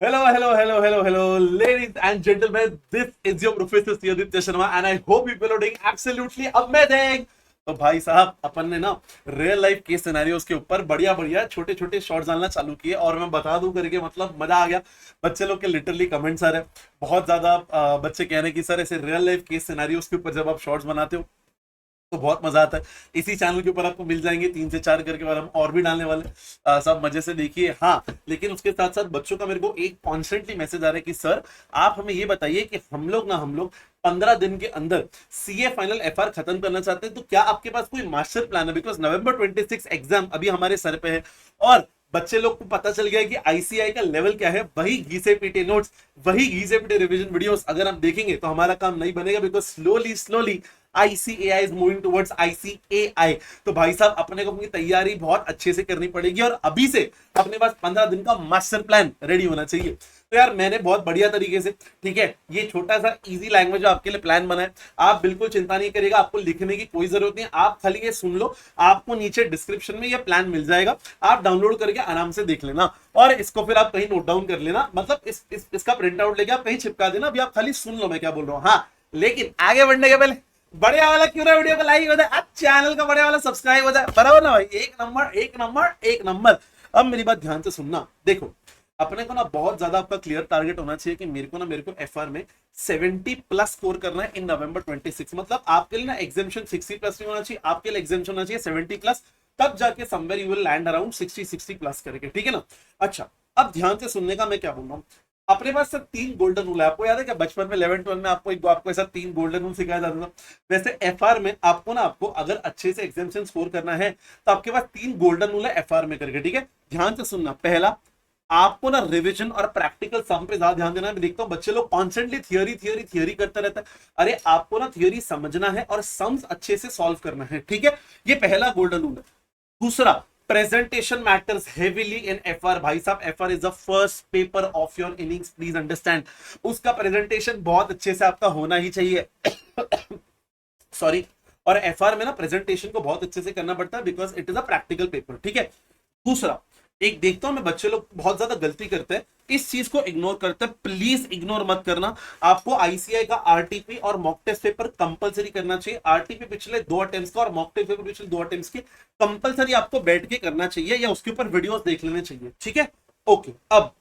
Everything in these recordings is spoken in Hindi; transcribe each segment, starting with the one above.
Hello, hello, hello, hello, hello, ladies and gentlemen. This is your Professor Aditya Sharma, and I hope people are doing absolutely amazing. तो भाई साहब अपन ने ना रियल लाइफ केस सिनेरियोस के ऊपर बढ़िया बढ़िया छोटे छोटे शॉर्ट्स डालना चालू किए और मैं बता दूं करके मतलब मजा आ गया। बच्चे लोग के लिटरली कमेंट्स आ रहे हैं बहुत ज्यादा। बच्चे कह रहे हैं कि सर ऐसे रियल लाइफ केस सिनेरियोस के ऊपर जब आप शॉर्ट्स बनाते हो तो बहुत मजा आता है। इसी चैनल के ऊपर आपको मिल जाएंगे 3 से 4 करके और हम और भी डालने वाले सब मजे से देखिए। हाँ, लेकिन उसके साथ साथ बच्चों का मेरे को एक कॉन्स्टेंटली मैसेज आ रहा है कि सर आप हमें ये बताइए कि हम लोग 15 दिन के अंदर सीए फाइनल एफआर खत्म करना चाहते हैं, तो क्या आपके पास कोई मास्टर प्लान है? बिकॉज November 26 एग्जाम अभी हमारे सर पे है और बच्चे लोग को पता चल गया है कि आईसीआई का लेवल क्या है। वही घीसे पीटे नोट्स, वही घीसे पीटे रिवीजन वीडियोस अगर हम देखेंगे तो हमारा काम नहीं बनेगा, because slowly slowly ICAI is moving towards ICAI। तो भाई साहब अपने को अपनी तैयारी बहुत अच्छे से करनी पड़ेगी और अभी से अपने पास 15 दिन का मास्टर प्लान रेडी होना चाहिए। तो यार मैंने बहुत बढ़िया तरीके से, ठीक है, ये छोटा सा इजी लैंग्वेज आपके लिए प्लान बनाया। आप बिल्कुल चिंता नहीं करिएगा, आपको लिखने की कोई जरूरत नहीं, आप खाली ये सुन लो। आपको नीचे डिस्क्रिप्शन में ये प्लान मिल जाएगा, आप डाउनलोड करके आराम से देख लेना और इसको फिर आप कहीं नोट डाउन कर लेना। मतलब इसका प्रिंट आउट लेके आप कहीं चिपका देना। अभी आप खाली सुन लो मैं क्या बोल रहा हूँ। हाँ, लेकिन आगे बढ़ने के पहले बढ़िया वाला क्यों ना वीडियो को लाइक हो जाए, अब चैनल का बढ़िया वाला सब्सक्राइब हो जाए, बराबर ना भाई? एक नंबर एक नंबर एक नंबर। अब मेरी बात ध्यान से सुनना। देखो, अपने को ना बहुत ज्यादा आपका क्लियर टारगेट होना चाहिए कि मेरे को एफआर में 70+ स्कोर करना है इन November 26। मतलब आपके लिए ना एग्जामिशन 60+ नहीं होना चाहिए, आपके लिए एग्जामिशन होना चाहिए 70+। तब जाके somewhere you will land around 60+ करके, ठीक है ना? अच्छा, अब ध्यान से सुनने का मैं क्या बोल रहा हूँ। अपने पास सर 3 गोल्डन रूल है। आपको याद है क्या बचपन में 11-12 में आपको ऐसा 3 गोल्डन रूल सिखाया जाता था? वैसे एफआर में आपको अगर अच्छे से एग्जामिशन स्कोर करना है तो आपके पास 3 गोल्डन रूल है एफआर में करके, ठीक है? ध्यान से सुनना। पहला, आपको ना रिवीजन और प्रैक्टिकल सम पे ज्यादा ध्यान देना है। मैं देखता हूँ बच्चे लोग कॉन्स्टेंटली थियोरी थियोरी थियोरी करते रहता है। अरे आपको ना थियोरी समझना है और सम्स अच्छे से सॉल्व करना है, ठीक है? ये पहला गोल्डन रूल है। दूसरा, प्रेजेंटेशन मैटर्स हेवीली इन एफआर। भाई साहब FR is the first paper of your innings, please understand. उसका प्रेजेंटेशन बहुत अच्छे से आपका होना ही चाहिए। सॉरी। और एफआर में ना प्रेजेंटेशन को बहुत अच्छे से करना पड़ता है because it is a practical paper, ठीक है? दूसरा, एक देखता हूं मैं बच्चे लोग बहुत ज्यादा गलती करते हैं, इस चीज को इग्नोर करते हैं। प्लीज इग्नोर मत करना। आपको आईसीआई का आरटीपी और मॉक टेस्ट पेपर कंपलसरी करना चाहिए। आरटीपी पिछले 2 अटेम्प्ट्स का और मॉक टेस्ट पेपर पिछले 2 अटेम्प्ट्स के कंपलसरी आपको बैठ के करना चाहिए या उसके ऊपर वीडियोस देख लेने चाहिए, ठीक है? ओके। अब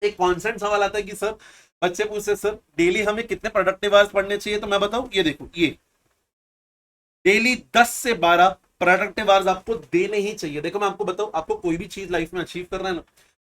एक कॉन्सेंट सवाल आता है कि सर बच्चे पूछते सर डेली हमें कितने प्रोडक्टिव आवर्स पढ़ने चाहिए? तो मैं बताऊं, ये देखो, ये डेली 10 से 12 प्रोडक्टिव आवर्स आपको देने ही चाहिए। देखो मैं आपको बताऊं, आपको कोई भी चीज लाइफ में अचीव करना है ना,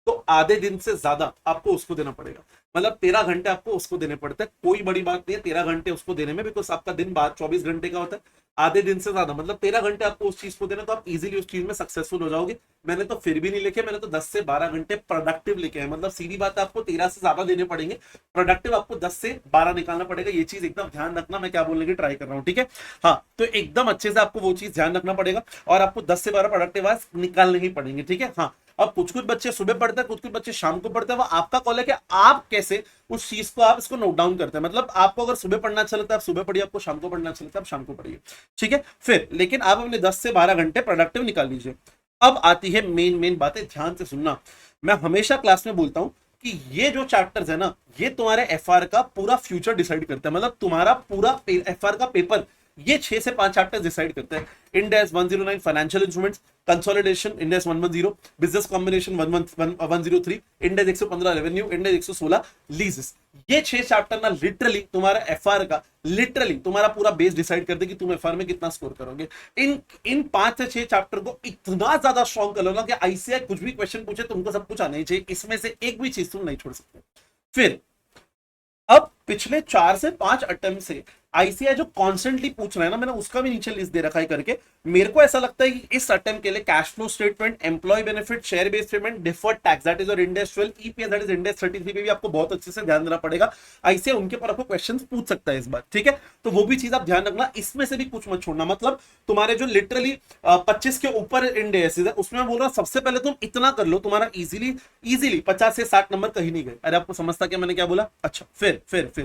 तो आधे दिन से ज्यादा आपको उसको देना पड़ेगा। मतलब 13 घंटे आपको उसको देने पड़ते हैं। कोई बड़ी बात नहीं है 13 घंटे उसको देने में, बिकॉज आपका दिन बाद 24 घंटे का होता है। आधे दिन से ज्यादा मतलब 13 घंटे आपको उस चीज को देना, तो आप इजीली उस चीज में सक्सेसफुल हो जाओगे। मैंने तो फिर भी नहीं लिखे, मैंने तो 10 से 12 घंटे प्रोडक्टिव लिखे हैं। मतलब सीधी बात है, आपको 13 से ज्यादा देने पड़ेंगे, प्रोडक्टिव आपको 10 से 12 निकालना पड़ेगा। ये चीज एकदम ध्यान रखना, मैं क्या बोलने की ट्राई कर रहा हूँ, ठीक है? हाँ, तो एकदम अच्छे से आपको वो चीज ध्यान रखना पड़ेगा और आपको 10 से 12 प्रोडक्टिव आवर्स निकालने ही पड़ेंगे, ठीक है? हाँ। अब कुछ कुछ बच्चे सुबह पढ़ते हैं, कुछ कुछ बच्चे शाम को पढ़ते हैं। वो आपका कॉल है कि आप कैसे उस चीज को आप इसको नोट डाउन करते हैं। मतलब आपको अगर सुबह पढ़ना अच्छा लगता है आप सुबह पढ़िए, आपको शाम को पढ़ना अच्छा लगता है आप शाम को पढ़िए, ठीक है? फिर लेकिन आप अपने 10 से 12 घंटे प्रोडक्टिव निकाल लीजिए। अब आती है मेन मेन बातें, ध्यान से सुनना। मैं हमेशा क्लास में बोलता हूं कि ये जो चैप्टर्स है ना, ये तुम्हारे एफआर का पूरा फ्यूचर डिसाइड करता है। मतलब तुम्हारा पूरा एफआर का पेपर ये 6 से 5 चैप्टर्स डिसाइड करते हैं। End S 109 financial instruments, consolidation end S 110, business combination 103, end S 115 revenue, end S 116 लीजेस। ये 6 चैप्टर ना लिटरली तुम्हारा एफआर का लिटरली तुम्हारा पूरा बेस डिसाइड कर दे कि तुम एफआर में कितना स्कोर करोगे। इन 5 से 6 चैप्टर को इतना ज्यादा स्ट्रॉन्ग कर लो ना कि आईसीआई कुछ भी क्वेश्चन पूछे तुमको सब कुछ आना ही चाहिए, इसमें से एक भी चीज तुम नहीं छोड़ सकते। फिर अब पिछले 4 से 5 अटेम्प्ट से आईसीआई जो कॉन्स्टेंटली पूछ रहा है ना, मैंने उसका भी नीचे लिस्ट दे रखा है करके। मेरे को ऐसा लगता है कि इस अटेम्प्ट के लिए cash flow statement, employ benefit, share based payment, deferred tax that is और Ind AS 12, EPS that is Ind AS 33 पे भी आपको बहुत अच्छे से ध्यान देना पड़ेगा। आईसीआई उनके पर आपको क्वेश्चंस पूछ सकता है इस बार, ठीक है? तो वो भी चीज आप ध्यान रखना, इसमें से भी कुछ मत छोड़ना। मतलब तुम्हारे जो लिटरली 25 के ऊपर इंड एस है उसमें मैं बोल रहा हूं सबसे पहले तुम इतना कर लो, तुम्हारा इजीली इजीली 50 से 60 नंबर कहीं नहीं गए। अरे आपको समझता क्या मैंने क्या बोला? अच्छा, फिर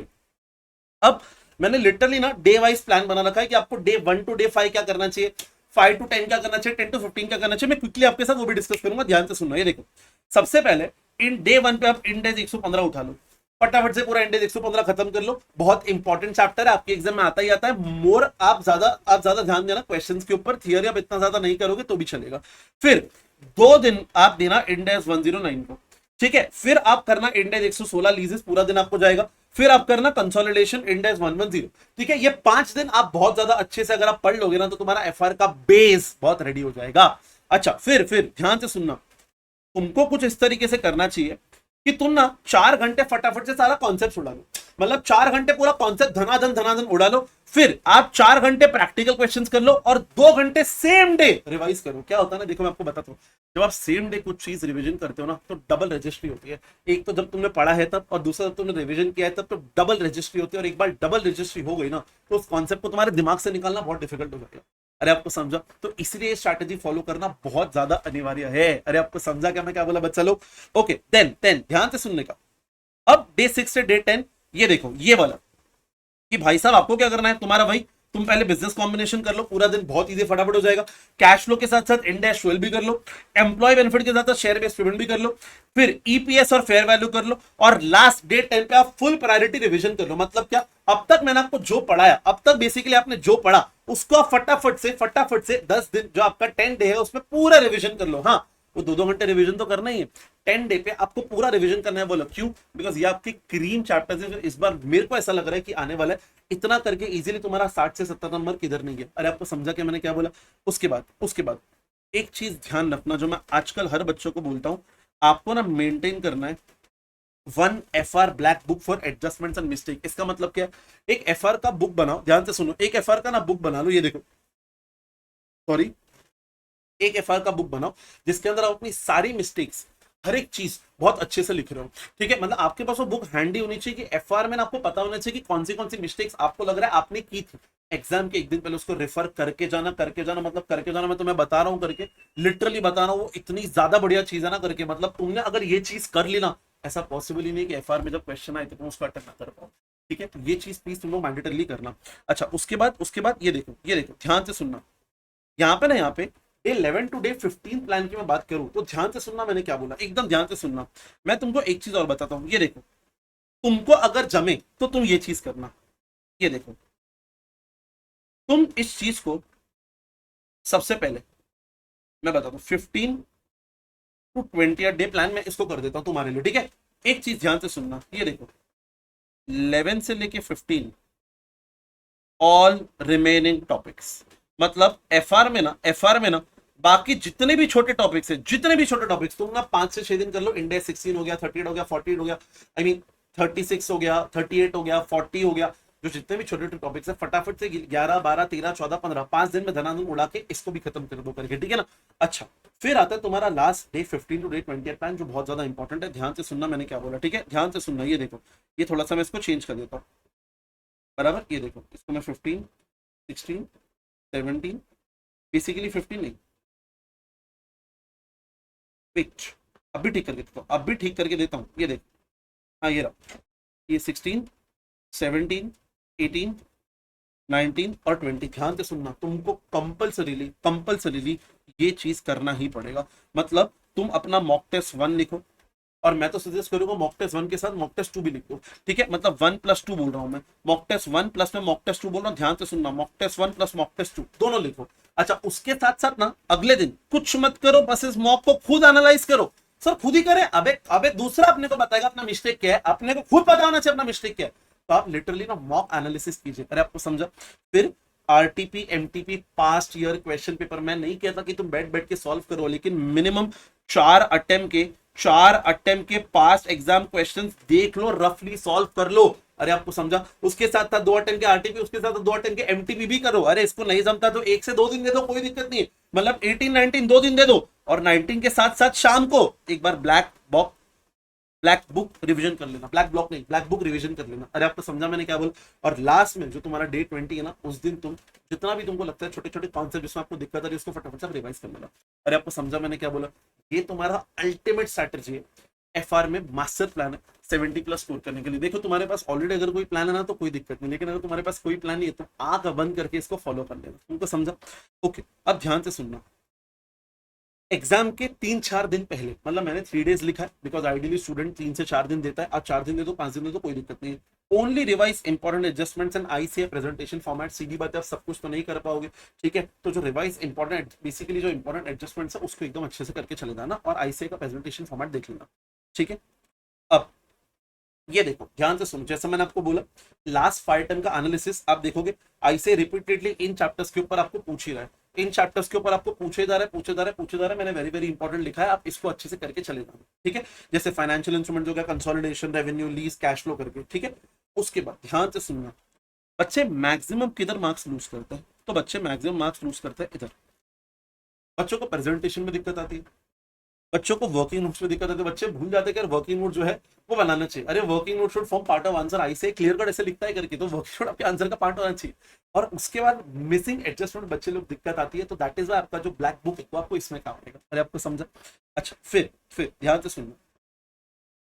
अब मैंने लिटरली ना डे वाइज प्लान बना रखा है कि आपको डे 1 टू डे 5 क्या करना चाहिए, 5 to 10 क्या करना चाहिए, 10 to 15 क्या करना चाहिए। मैं क्विकली आपके साथ वो भी डिस्कस करूंगा, ध्यान से सुनना। ये देखो, सबसे पहले इन डे 1 पे आप इंडेक्स 115 उठा लो, फटाफट से पूरा इंडेक्स 115 खत्म कर लो। बहुत इंपॉर्टेंट चैप्टर है, आपके एग्जाम में आता ही आता है। मोर आप ज्यादा ध्यान देना क्वेश्चंस के ऊपर, थियरी आप इतना ज्यादा नहीं करोगे तो भी चलेगा। फिर 2 दिन आप देना इंडेक्स 109 को, ठीक है। फिर आप करना इंडेक्स 116 लीजेस, पूरा दिन आपको जाएगा। फिर आप करना कंसोलिडेशन इंडेक्स 110, ठीक है। ये 5 दिन आप बहुत ज्यादा अच्छे से अगर आप पढ़ लोगे ना तो तुम्हारा एफआर का बेस बहुत रेडी हो जाएगा। अच्छा, फिर ध्यान से सुनना, तुमको कुछ इस तरीके से करना चाहिए कि तुम ना 4 घंटे फटाफट से सारा कॉन्सेप्ट उड़ा लो, मतलब 4 घंटे पूरा कॉन्सेप्ट धनाधन उड़ा लो। फिर आप 4 घंटे प्रैक्टिकल क्वेश्चंस कर लो और 2 घंटे सेम डे रिवाइज करो। क्या होता है ना, देखो मैं आपको बताता हूँ, जब आप सेम डे कुछ चीज रिवीजन करते हो ना तो डबल रजिस्ट्री होती है। एक तो जब तुमने पढ़ा है तब, और दूसरा जब तुमने रिवीजन किया है तब, तो डबल रजिस्ट्री होती है। और एक बार डबल रजिस्ट्री हो गई ना तो उस कॉन्सेप्ट को तुम्हारे दिमाग से निकालना बहुत डिफिकल्ट हो जाएगा। अरे आपको समझा, तो इसलिए स्ट्रैटेजी फॉलो करना बहुत ज्यादा अनिवार्य है। अरे आपको समझा क्या मैं क्या बोला बच्चा लोग? ओके, देन ध्यान से सुनने का। अब डे 6 से डे 10, ये देखो ये वाला कि भाई साहब आपको क्या करना है, तुम्हारा भाई तुम पहले बिजनेस कॉम्बिनेशन कर लो, पूरा दिन बहुत इजी फटाफट हो जाएगा। कैश फ्लो के साथ साथ इंड डैश 12 भी कर लो, एम्प्लॉय बेनिफिट के साथ साथ शेयर बेस्ड पेमेंट भी कर लो, फिर ईपीएस और फेयर वैल्यू कर लो, और लास्ट डे 10 पे आप फुल प्रायोरिटी रिवीजन कर लो। मतलब क्या, अब तक मैंने आपको जो पढ़ाया, अब तक बेसिकली आपने जो पढ़ा उसको फटाफट से 10 दिन जो आपका 10 डे है उसमें पूरा रिवीजन कर लो। हाँ, वो 2-2 घंटे रिवीजन तो करना ही है, 10 डे पे आपको पूरा रिवीजन करना है। बोलो क्यों? बिकॉज ये आपकी क्रीम चैप्टर्स है जो इस बार मेरे को ऐसा लग रहा है कि आने वाला है। इतना करके इजीली तुम्हारा 60 से 70 नंबर किधर नहीं गया। अरे आपको समझा क्या मैंने क्या बोला? उसके बाद एक चीज ध्यान रखना जो मैं आजकल हर बच्चों को बोलता हूं, आपको ना मेंटेन करना है 1 FR black book for adjustments and mistake. इसका मतलब क्या है? एक FR का बुक बनाओ, ध्यान से सुनो, एक FR का ना बुक बना लो, ये देखो, सॉरी, एक एफआर का बुक बनाओ जिसके अंदर आप अपनी सारी मिस्टेक्स, हर एक चीज बहुत अच्छे से लिख रहे हो, ठीक है। मतलब आपके पास वो बुक हैंडी होनी चाहिए कि एफआर में ना आपको पता होना चाहिए कि कौन सी मिस्टेक्स आपको लग रहा है आपने की थी एग्जाम के एक दिन पहले, उसको रेफर करके जाना मतलब करके जाना। मैं तुम्हें बता रहा हूं करके, लिटरली बता रहा हूं, वो इतनी ज्यादा बढ़िया चीज है ना करके। मतलब तुमने अगर ये चीज कर ली ना, ऐसा पॉसिबल ही नहीं कि एफआर में जब क्वेश्चन आए तो तुम उसको अटेंड ना कर पाओ, ठीक है। तो ये चीज प्लीज तुम लोग मैंडेटरली करना। अच्छा, उसके बाद ये देखो ध्यान से सुनना, यहाँ पे डे 11 टू डे 15 प्लान की मैं बात करूं तो ध्यान से सुनना मैंने क्या बोला, एकदम ध्यान से सुनना। मैं तुमको एक चीज और बताता हूं, ये देखो, तुमको अगर जमे तो तुम ये चीज करना। ये देखो, तुम इस चीज को सबसे पहले मैं बताता हूं 15 टू 20 डे प्लान में इसको कर देता हूं तुम्हारे लिए, ठीक है। एक चीज ध्यान से सुनना, ये देखो 11 से लेके 15 ऑल रिमेनिंग टॉपिक्स, मतलब एफआर में ना बाकी जितने भी छोटे टॉपिक्स तुम ना 5 से 6 दिन कर लो। इंडेक्स 16 हो गया, 38 हो गया, 48 हो गया, आई मीन 36 हो गया, 38 हो गया, 40 हो गया, जो जितने भी छोटे छोटे टॉपिक्स है फटाफट से 11, 12, 13, 14, 15 5 दिन में धनाधन उड़ा के इसको भी खत्म कर दो करके, ठीक है ना। अच्छा, फिर आता है तुम्हारा last day 15 to day 20 plan, जो बहुत ज्यादा इंपॉर्टेंट है। ध्यान से सुनना मैंने क्या बोला, ठीक है, ध्यान से सुनना। ये देखो, ये थोड़ा सा मैं इसको चेंज कर देता हूँ, बराबर। ये देखो, इसको मैं 15, 16, 17, बेसिकली 15 नहीं, वेट, अभी ठीक करके देता हूँ, ये देख, हाँ ये रहा, ये 16, 17, 18, 19 और 20। ध्यान से सुनना, तुमको कंपल्सरीली ये चीज करना ही पड़ेगा। मतलब तुम अपना मॉक टेस्ट 1 लिखो, और मैं तो सजेस्ट करूंगा मॉक टेस्ट 1 के साथ मॉक टेस्ट 2 भी लिख दो, ठीक है। मतलब 1+2 बोल रहा हूं मैं, मॉक टेस्ट 1 प्लस में मॉक टेस्ट 2 बोल रहा हूं। ध्यान से सुनना, mock test 1 plus mock test 2 दोनों लिखो। अच्छा, उसके साथ साथ ना अगले दिन कुछ मत करो, बस इस मॉक को खुद एनालाइज करो। सर खुद ही करें? अबे दूसरा अपने को बताएगा अपना मिस्टेक क्या है, अपने को खुद पता होना चाहिए अपना मिस्टेक क्या है। तो आप लिटरली ना मॉक एनालिसिस कीजिए। अरे आपको समझा? फिर RTP MTP past year question paper, मैं नहीं कहता कि तुम बैठ के सॉल्व करो, लेकिन मिनिमम 4 अटेम्प्ट के पास्ट एग्जाम क्वेश्चंस देख लो, रफली सॉल्व कर लो। अरे आपको समझा? उसके साथ साथ 2 अटेम्प्ट के आरटीपी, उसके साथ 2 अटेम्प्ट के एमटीपी भी करो। अरे इसको नहीं जमता तो 1 से 2 दिन दे दो, कोई दिक्कत नहीं है। मतलब 18, 19 2 दिन दे दो, और 19 के साथ साथ शाम को एक बार ब्लैक बुक रिवीजन कर लेना, ब्लैक बुक रिवीजन कर लेना। अरे आपको समझा मैंने क्या बोला? और लास्ट में जो तुम्हारा डे 20 है ना, उस दिन तुम जितना भी तुमको लगता है छोटे छोटे कॉन्सेप्ट जिसमें आपको दिक्कत आ रही है उसको फटाफट से रिवाइज कर लेना। अरे आपको समझा मैंने क्या बोला? ये तुम्हारा अल्टीमेट स्ट्रैटेजी है, एफआर में मास्टर प्लान है 70+ स्कोर करने के लिए। देखो तुम्हारे पास ऑलरेडी अगर कोई प्लान है ना तो कोई दिक्कत नहीं, लेकिन अगर तुम्हारे पास कोई प्लान नहीं है तो आंख बंद करके इसको फॉलो कर लेना। तुमको समझा? ओके, अब ध्यान से सुनना, एग्जाम के 3-4 दिन पहले, मतलब मैंने 3 days लिखा है बिकॉज आइडियली स्टूडेंट 3 से 4 दिन देता है। आप 4 दिन दे दो, 5 दिन दे दो, कोई दिक्कत नहीं है। Only revise important adjustments and ICA presentation format. सीधी बात है, आप सब कुछ तो नहीं कर पाओगे, ठीक है। तो जो रिवाइज इंपॉर्टेंट, बेसिकली जो इंपॉर्टेंट एडजस्टमेंट्स है उसको एकदम अच्छे से करके चले जाना, और आईसीए का प्रेजेंटेशन फॉर्मेट देख लेना, ठीक है। अब ये देखो, ध्यान से सुनो, जैसे मैंने आपको बोला लास्ट 5 टर्म का एनालिसिस आप देखोगे, आईसीए रिपीटेडली इन चैप्टर्स के ऊपर आपको पूछ ही रहा है, इन चैप्टर्स के ऊपर आपको पूछे जा रहा है, पूछे जा रहा है, पूछे जा रहा है। मैंने वेरी वेरी इंपॉर्टेंट लिखा है, आप इसको अच्छे से करके चले जाना, ठीक है। जैसे फाइनेंशियल इंस्ट्रूमेंट हो गया, consolidation, revenue, lease, cash flow करके, ठीक है। उसके बाद ध्यान से सुनना, बच्चे मैक्सिमम किधर मार्क्स लूज करते हैं, तो बच्चे मैक्सिमम मार्क्स लूज करते हैं इधर। बच्चों को प्रेजेंटेशन में दिक्कत आती है, बच्चों को वर्किंग नोट्स में दिक्कत आती है, बच्चे भूल जाते हैं कि वर्किंग नोट जो है वो बनाना चाहिए। अरे working note should form part of answer, I say clear cut ऐसे लिखता है करके, तो वर्किंग नोट आपके आंसर का पार्ट होना चाहिए। और उसके बाद मिसिंग एडजस्टमेंट बच्चे लोग दिक्कत आती है, तो दैट इज आपका जो ब्लैक बुक है वो आपको इसमें काम आएगा। अरे आपको समझा? अच्छा, फिर ध्यान से सुनना।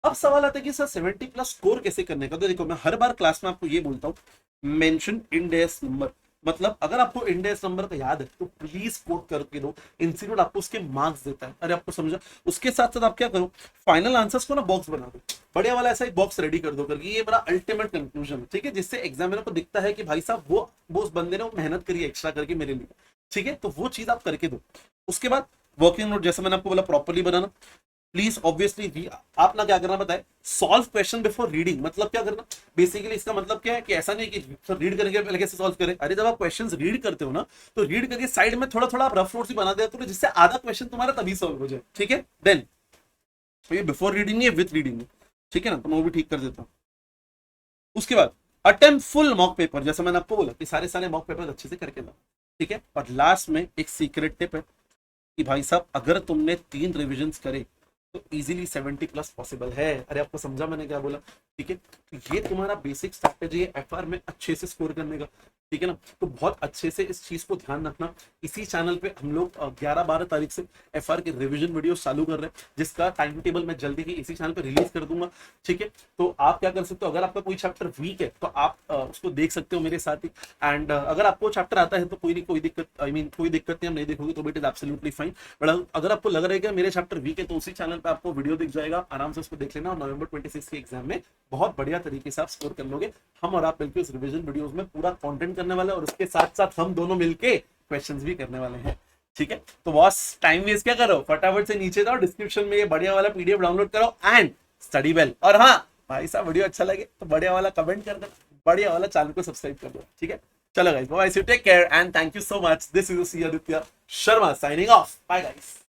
अब सवाल आता है कि सर 70+ स्कोर कैसे करने का। तो देखो, मैं हर बार क्लास में आपको ये बोलता हूँ, मेंशन इंड एस नंबर। मतलब अगर आपको इंड एस नंबर का याद है तो प्लीज कोट करके दो, इंस्टीट्यूट आपको उसके मार्क्स देता है। अरे आपको समझा? उसके साथ साथ आप क्या करो, फाइनल आंसर्स को ना बॉक्स बना दो, बढ़िया वाला ऐसा एक बॉक्स रेडी कर दो करके। ये बड़ा अल्टीमेट कंक्लूजन है, ठीक है, जिससे एग्जामिनर को दिखता है कि भाई साहब वो उस बंदे ने वो मेहनत करी है एक्स्ट्रा करके मेरे लिए, ठीक है। तो वो चीज आप करके दो। उसके बाद वर्किंग नोट, जैसे मैंने आपको बोला, प्रॉपर्ली बनाना। प्लीज ऑब्वियसली आप ना क्या करना बताए, सॉल्व क्वेश्चन बिफोर रीडिंग। मतलब क्या करना, बेसिकली इसका मतलब क्या है कि ऐसा नहीं कि सर रीड करने के पहले कैसे सॉल्व करें। अरे जब आप क्वेश्चंस रीड करते हो ना, तो रीड करके साइड में थोड़ा थोड़ा आप रफ नोट्स भी बना देते हो, जिससे आधा क्वेश्चन तुम्हारा तभी सॉल्व हो जाए, ठीक है। देन ये बिफोर रीडिंग है, विथ रीडिंग है, ठीक है ना, तो मैं वो भी ठीक कर देता हूँ। उसके बाद अटेम्प्ट फुल मॉक पेपर, जैसे मैंने आपको बोला कि सारे सारे मॉक पेपर अच्छे से करके लाओ, ठीक है। और लास्ट में एक सीक्रेट टिप है कि भाई साहब अगर तुमने 3 रिविजन्स करे तो इजीली 70+ पॉसिबल है। अरे आपको समझा मैंने क्या बोला, ठीक है। तो ये तुम्हारा बेसिक स्ट्रैटेजी है एफआर में अच्छे से स्कोर करने का, ठीक है ना। तो बहुत अच्छे से इस चीज को ध्यान रखना। इसी चैनल पे हम लोग 11-12 तारीख से एफआर के रिवीजन वीडियो चालू कर रहे हैं, जिसका टाइम टेबल मैं जल्दी ही इसी चैनल पे रिलीज कर दूंगा, ठीक है। तो आप क्या कर सकते हो, अगर आपका कोई चैप्टर वीक है तो आप उसको देख सकते हो मेरे साथ ही। एंड अगर आपको चैप्टर आता है तो कोई दिक्कत, कोई दिक्कत नहीं, हम नहीं देखोगे तो it is absolutely fine. But अगर आपको लग रहा है कि मेरे चैप्टर वीक है, तो उसी चैनल पे आपको वीडियो दिख जाएगा, आराम से उसको देख लेना, और नवंबर 26 के एग्जाम में बहुत बढ़िया तरीके से आप स्कोर कर लोगे। हम और आप मिलकर इस रिवीजन वीडियोस में पूरा कंटेंट करने वाले हैं, और उसके साथ साथ हम दोनों मिलके क्वेश्चंस भी करने वाले हैं, ठीक है। तो बॉस टाइम वेस्ट क्या करो, फटाफट से नीचे जाओ, डिस्क्रिप्शन में ये बढ़िया वाला पीडीएफ डाउनलोड करो एंड स्टडी वेल। और हाँ भाई साहब, वीडियो अच्छा लगे तो बढ़िया वाला कमेंट कर देना, बढ़िया वाला चैनल को सब्सक्राइब कर दो, ठीक है। चलो guys, bye, take care and thank you so much. This is Aditya Sharma signing off. Bye guys.